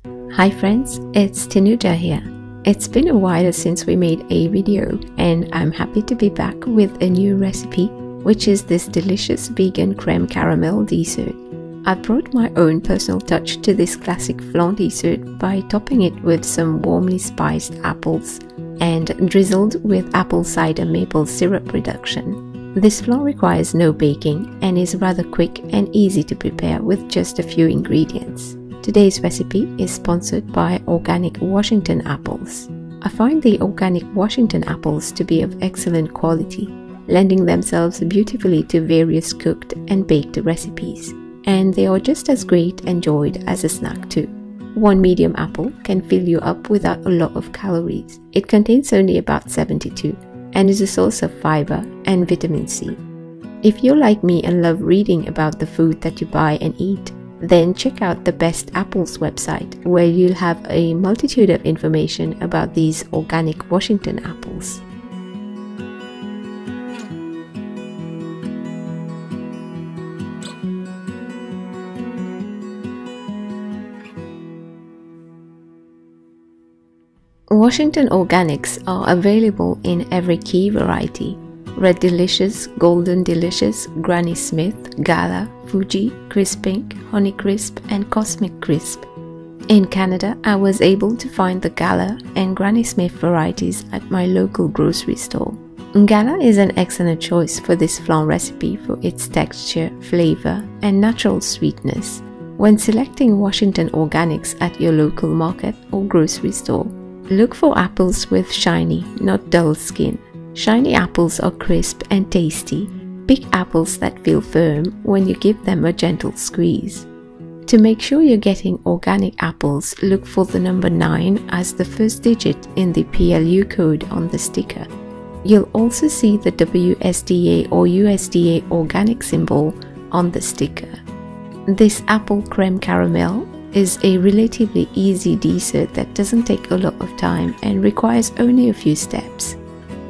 Hi friends, it's Tanuja here. It's been a while since we made a video and I'm happy to be back with a new recipe, which is this delicious vegan creme caramel dessert. I brought my own personal touch to this classic flan dessert by topping it with some warmly spiced apples and drizzled with apple cider maple syrup reduction. This flan requires no baking and is rather quick and easy to prepare with just a few ingredients. Today's recipe is sponsored by Organic Washington apples. I find the Organic Washington apples to be of excellent quality, lending themselves beautifully to various cooked and baked recipes, and they are just as great enjoyed as a snack too. One medium apple can fill you up without a lot of calories. It contains only about 72 and is a source of fiber and vitamin C. If you're like me and love reading about the food that you buy and eat, then check out the Best Apples website, where you'll have a multitude of information about these Organic Washington apples. Washington Organics are available in every key variety: Red Delicious, Golden Delicious, Granny Smith, Gala, Fuji, Crisp Pink, Honey Crisp, and Cosmic Crisp. In Canada, I was able to find the Gala and Granny Smith varieties at my local grocery store. Gala is an excellent choice for this flan recipe for its texture, flavor, and natural sweetness. When selecting Washington Organics at your local market or grocery store, look for apples with shiny, not dull skin. Shiny apples are crisp and tasty. Pick apples that feel firm when you give them a gentle squeeze. To make sure you're getting organic apples, look for the number 9 as the first digit in the PLU code on the sticker. You'll also see the WSDA or USDA organic symbol on the sticker. This apple creme caramel is a relatively easy dessert that doesn't take a lot of time and requires only a few steps.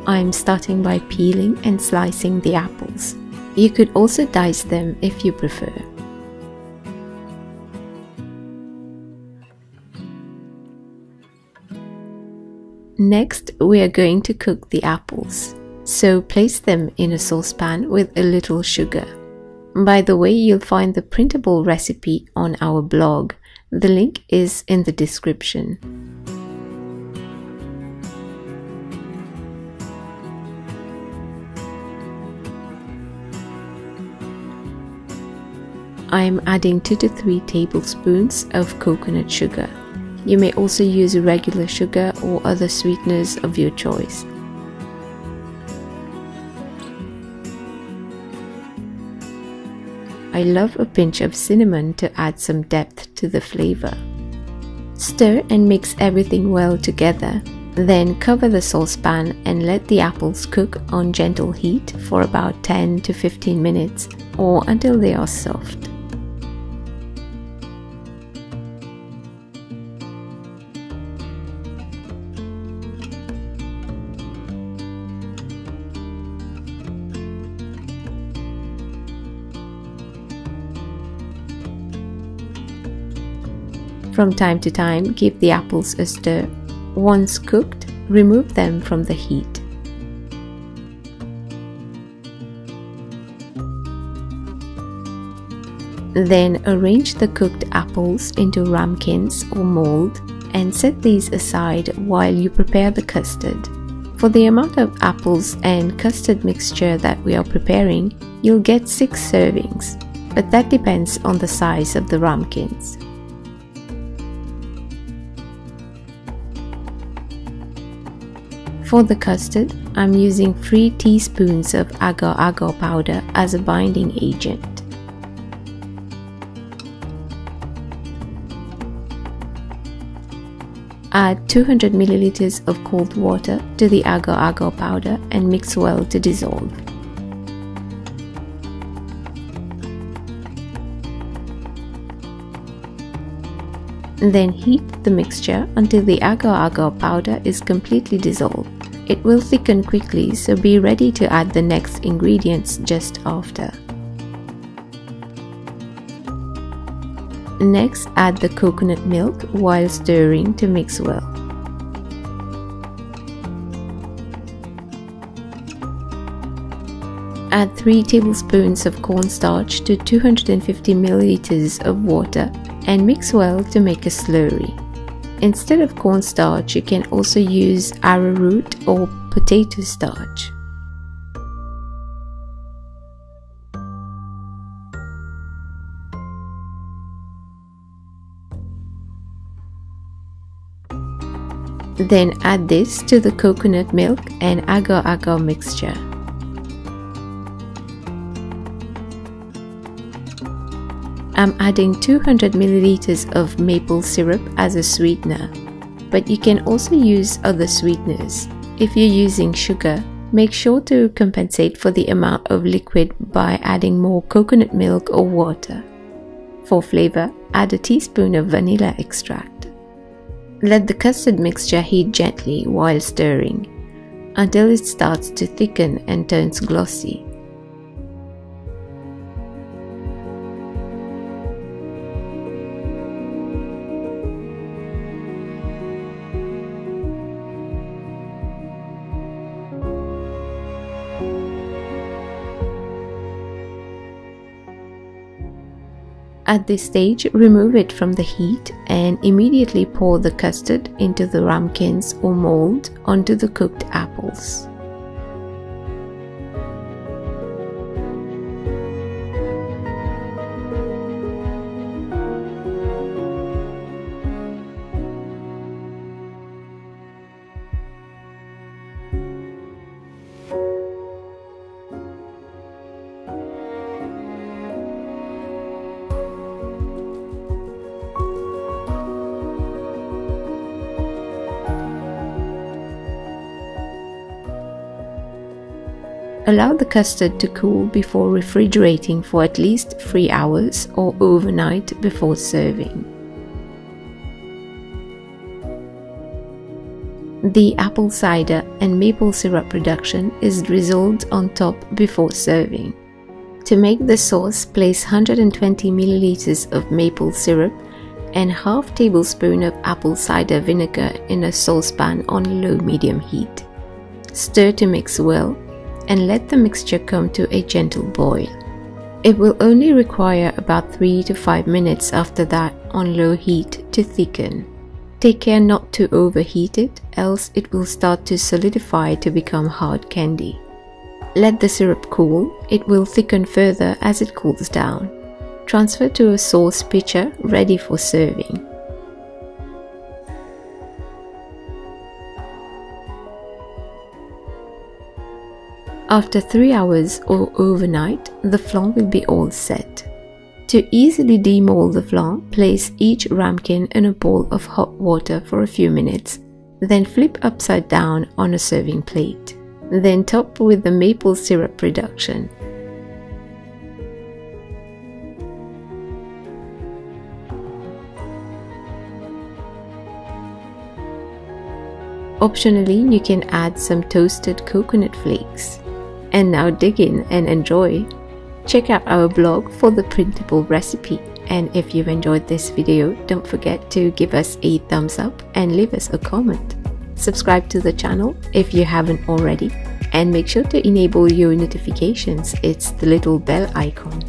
I'm starting by peeling and slicing the apples. You could also dice them if you prefer. Next, we are going to cook the apples. So place them in a saucepan with a little sugar. By the way, you'll find the printable recipe on our blog. The link is in the description. I'm adding 2 to 3 tablespoons of coconut sugar. You may also use regular sugar or other sweeteners of your choice. I love a pinch of cinnamon to add some depth to the flavor. Stir and mix everything well together. Then cover the saucepan and let the apples cook on gentle heat for about 10 to 15 minutes or until they are soft. From time to time, give the apples a stir. Once cooked, remove them from the heat. Then arrange the cooked apples into ramekins or mold and set these aside while you prepare the custard. For the amount of apples and custard mixture that we are preparing, you'll get 6 servings, but that depends on the size of the ramekins. For the custard, I'm using 3 teaspoons of agar-agar powder as a binding agent. Add 200 milliliters of cold water to the agar-agar powder and mix well to dissolve. Then heat the mixture until the agar-agar powder is completely dissolved. It will thicken quickly, so be ready to add the next ingredients just after. Next, add the coconut milk while stirring to mix well. Add 3 tablespoons of cornstarch to 250 milliliters of water and mix well to make a slurry. Instead of cornstarch, you can also use arrowroot or potato starch. Then add this to the coconut milk and agar-agar mixture. I'm adding 200 milliliters of maple syrup as a sweetener, but you can also use other sweeteners. If you're using sugar, make sure to compensate for the amount of liquid by adding more coconut milk or water. For flavor, add a teaspoon of vanilla extract. Let the custard mixture heat gently while stirring until it starts to thicken and turns glossy. At this stage, remove it from the heat and immediately pour the custard into the ramekins or mold onto the cooked apples. Allow the custard to cool before refrigerating for at least 3 hours or overnight before serving. The apple cider and maple syrup reduction is drizzled on top before serving. To make the sauce, place 120 milliliters of maple syrup and half tablespoon of apple cider vinegar in a saucepan on low-medium heat. Stir to mix well and let the mixture come to a gentle boil. It will only require about 3 to 5 minutes after that on low heat to thicken. Take care not to overheat it, else it will start to solidify to become hard candy. Let the syrup cool, it will thicken further as it cools down. Transfer to a sauce pitcher ready for serving. After 3 hours or overnight, the flan will be all set. To easily demold the flan, place each ramekin in a bowl of hot water for a few minutes, then flip upside down on a serving plate. Then top with the maple syrup reduction. Optionally, you can add some toasted coconut flakes. And now dig in and enjoy. Check out our blog for the printable recipe, and if you've enjoyed this video, don't forget to give us a thumbs up and leave us a comment. Subscribe to the channel if you haven't already, and make sure to enable your notifications. It's the little bell icon.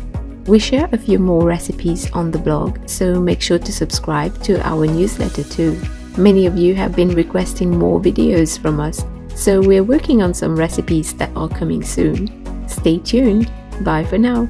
We share a few more recipes on the blog, so make sure to subscribe to our newsletter too. Many of you have been requesting more videos from us, so we're working on some recipes that are coming soon. Stay tuned. Bye for now.